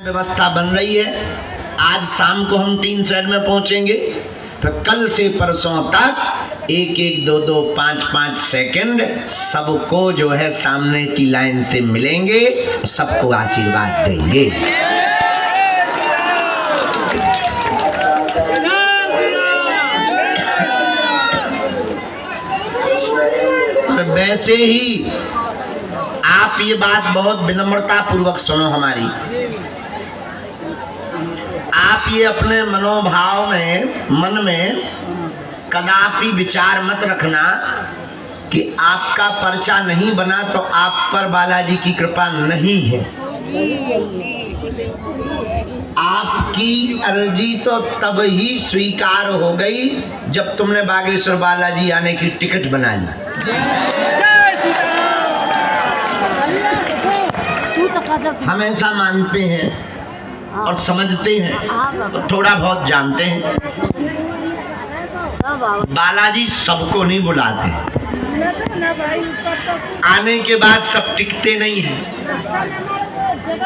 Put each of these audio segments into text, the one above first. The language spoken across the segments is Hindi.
व्यवस्था बन रही है। आज शाम को हम 3 साइड में पहुंचेंगे, फिर कल से परसों तक 1-1, 2-2, 5-5 सेकंड सबको जो है सामने की लाइन से मिलेंगे, सबको आशीर्वाद देंगे। और वैसे ही आप ये बात बहुत विनम्रता पूर्वक सुनो हमारी। आप ये अपने मनोभाव में, मन में कदापि विचार मत रखना कि आपका पर्चा नहीं बना तो आप पर बालाजी की कृपा नहीं है। आपकी अर्जी तो तब ही स्वीकार हो गई जब तुमने बागेश्वर बालाजी आने की टिकट बना ली। हम ऐसा मानते हैं और समझते हैं, तो थोड़ा बहुत जानते हैं। बालाजी सबको नहीं बुलाते, आने के बाद सब टिकते नहीं हैं,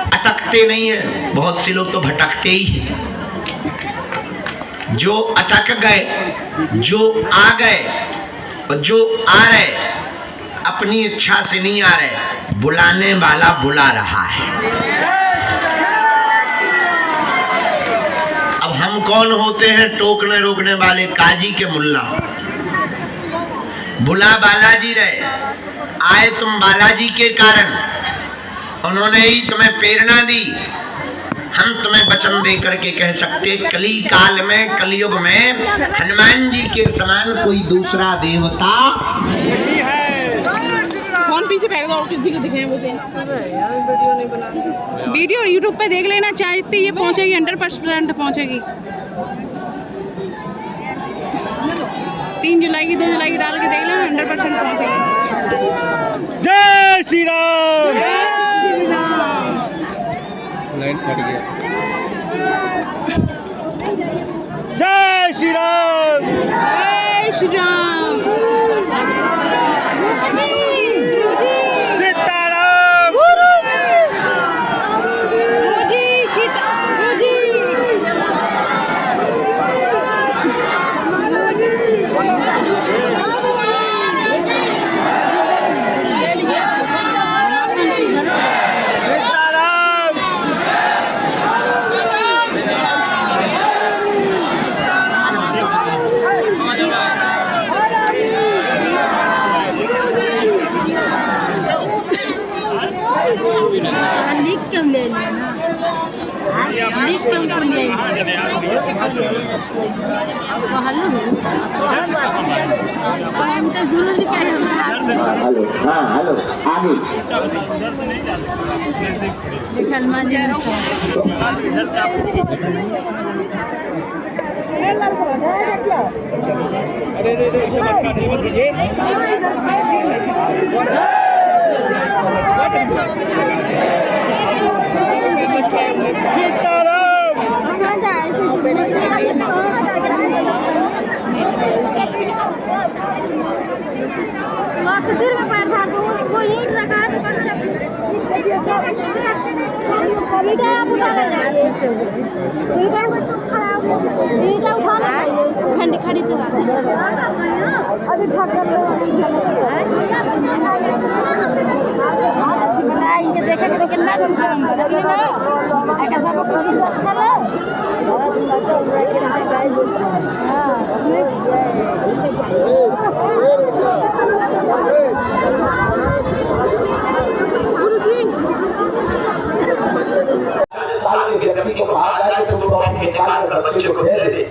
अटकते नहीं हैं। बहुत से लोग तो भटकते ही हैं। जो अटक गए, जो आ गए और जो आ रहे अपनी इच्छा से नहीं आ रहे, बुलाने वाला बुला रहा है। अब हम कौन होते हैं टोकने रोकने वाले? काजी के मुल्ला। बुला बालाजी रहे, आए तुम बालाजी के कारण, उन्होंने ही तुम्हें प्रेरणा दी। हम तुम्हें वचन दे करके कह सकते, कली काल में, कलयुग में हनुमान जी के समान कोई दूसरा देवता नहीं है। फोन पीछे फेंक दो, किसी को दिखाएं मुझे। वीडियो नहीं बना, वीडियो यूट्यूब पे देख लेना, चाहते ये पहुंचेगी, 100% पहुंचेगी। 3 जुलाई की 2 जुलाई की डाल के देख लेना, 100% पहुंचेगी। जय श्री राम। जय श्री राम। लाइन कट गया। जय श्री राम। जय श्री राम। हेलो, हाँ हेलो, आगे। हनुमान जी सिर में पैर था तो वो ईंट लगा तो ईंटा उठा ले खड़ी तो अभी देखे तो कितना व्यक्ति को कहा जाए तो तुम अपने निकाल कर बच्चे को दे दे,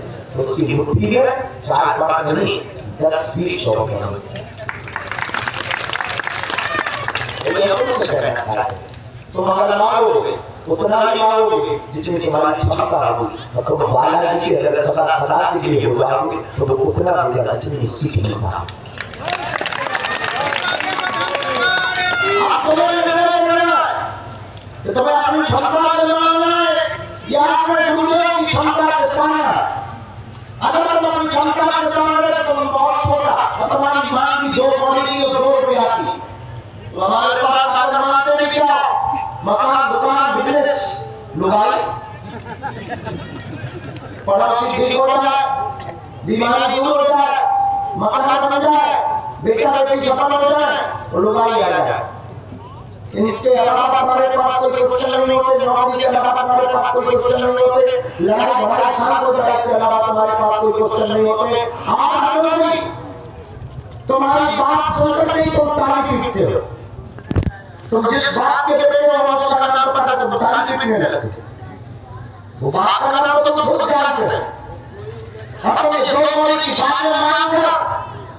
उसकी मुट्ठी में 4 नहीं 10-20 चौके होते हैं। तुम अगर मांगोगे उतना ही मांगोगे जितनी तुम्हारी क्षमता होगी, और तुम बालाजी की अगर सदा सदा के लिए हो जाओगे तो वो उतना मिलेगा जितनी इसकी क्षमता। तुम्हें अपनी क्षमता से मांगना है या अपने गुरुदेव की क्षमता से पाना। अगर तुम अपनी क्षमता से मांग रहे तो तुम बहुत छोटा, और तुम्हारी दिमाग की 2 पड़ेगी और 2 रुपया की, तो हमारे पास आकर मांगते भी क्या, मकान, दुकान, बिजनेस, लुगाई पड़ोसी ठीक हो जाए, बीमारी दूर हो जाए, मकान बन जाए, बेटा बेटी सफल हो जाए तो लुगाई आ जाए। इनके अलावा हमारे पास कोई क्वेश्चन नहीं होते, नौकरी के अलावा हमारे पास कोई क्वेश्चन नहीं होते, लड़ाई भड़ाई शांत हो जाए इसके अलावा हमारे पास कोई क्वेश्चन नहीं होते। आप तुम्हारी बात सुनकर नहीं तुम ताली पीटते हो, तुम जिस बात के देते हो उसका नाम पता है, तुम ताली पीटने लगते हो। वो बात का नाम तो तुम खुद जानते हो। अब तुम दो कोई की बातें मानकर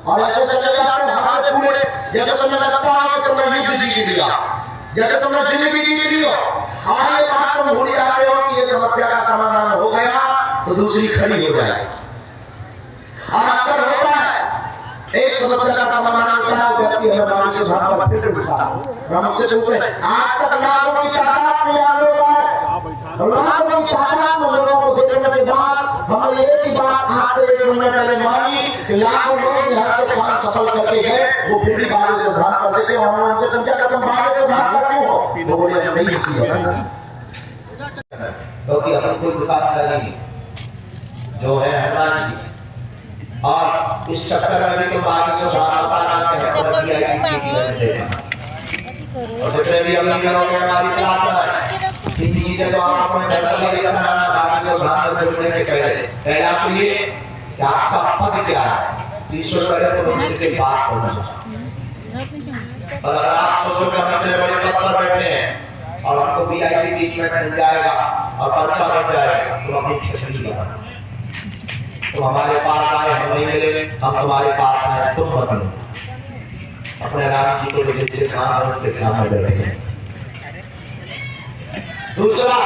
और ऐसे चले जाते हो हमारे पूरे, जैसे तुम्हें लगता है कि तुमने युद्ध जीत लिया, जैसे तुमने जिंदगी जीत ली हो। और ये बात तुम भूल जाते हो कि ये समस्या का समाधान हो गया तो दूसरी खड़ी हो जाए। और अक्सर होता है एक समस्या का समाधान होता है, व्यक्ति हमें मानसिक भाव पर फिर उठता है। हम उससे पूछते हैं आज तक लाखों की तादाद में आ लोग हैं, लाखों की तादाद में लोगों को देखने के बाद हमने एक ही बात आज से 1 महीने पहले मानी कि लाखों लोग यहाँ से काम सफल करके गए, वो फिर भी बारे से उद्धार कर देते। और हमने उनसे पूछा कि तुम बारे से उद्धार करते हो, वो बोले नहीं इसलिए क्योंकि अपनी कोई दुकानदारी जो है हमारी, और इस चक्कर में भी तो बाकी से उधार बताना है और जितने भी अमीर लोग हैं हमारी क्लास में, तीन चीजें तो आप अपने घर पर लेकर आना, बाकी से उधार में जुड़ने के पहला तो ये कि आपका पद क्या है, ईश्वर करे तो मंदिर के बात होना चाहिए। और अगर आप सोचो कि हम इतने बड़े पद पर बैठे हैं और हमको VIP ट्रीटमेंट मिल जाएगा और पर्चा बन जाएगा तो अपनी क्षति होगा। तो हमारे पास आए हम नहीं मिले, हम तुम्हारे पास आए तुम बदलो। अपने राम जी को जिनसे काम उनके सामने बैठे हैं। दूसरा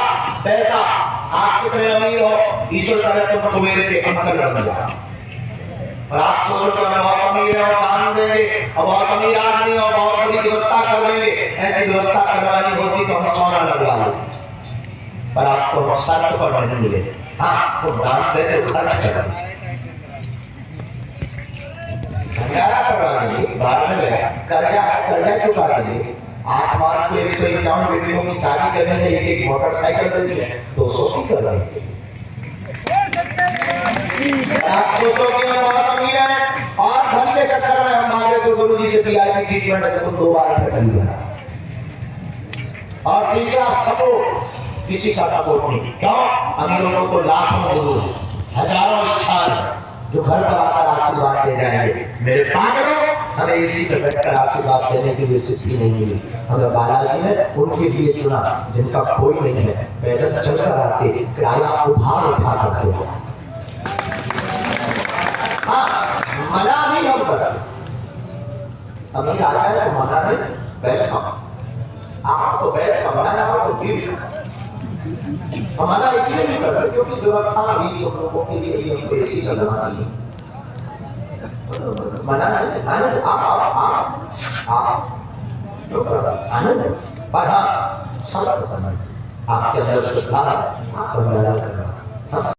पैसा, आप कितने अमीर हो, ईश्वर करे तुम तुम्हें के अंकल बन जाओ। और आप सोचो कि हम बहुत अमीर है और दान देंगे और बहुत अमीर आदमी और बहुत बड़ी व्यवस्था कर देंगे, ऐसी व्यवस्था करवानी होती तो हम सोना लगवा लेते, पर आपको शर्त पर नहीं मिले। हाँ तो दान देते खर्च कर भंडारा करवा देंगे, बाद में कर्जा चुका देंगे। 8 मार्च को 151 बेटियों की शादी करने से एक मोटरसाइकिल देती है 200 की कर देंगे। आप सोचो कि हम बहुत अमीर हैं और धन के चक्कर में हम आगे से गुरु जी से VIP ट्रीटमेंट है तो 2 बार कटल गया। और तीसरा सपोर्ट, किसी का सपोर्ट नहीं। क्यों? अमीरों को लाखों गुरु, हजारों स्थान जो घर पर आकर आशीर्वाद दे जाएंगे। मेरे पागलों, हमें इसी पर बैठकर आशीर्वाद देने की भी स्थिति नहीं मिली। हमें बालाजी ने उनके लिए चुना जिनका कोई नहीं है, पैदल चलकर आते, किराया उधार उठा करते हो। हाँ, मना नहीं हम करते, अमीर आ जाए तो मना नहीं, बैठ आपको बैठ कमाना हो तो भी हमारा इसलिए नहीं करते क्योंकि व्यवस्था भी हम लोगों के लिए भी हमको ऐसी करना नहीं। मना नहीं, आनंद आप आनंद, पर हाँ सब करना, आपके अंदर श्रद्धा, आप करना।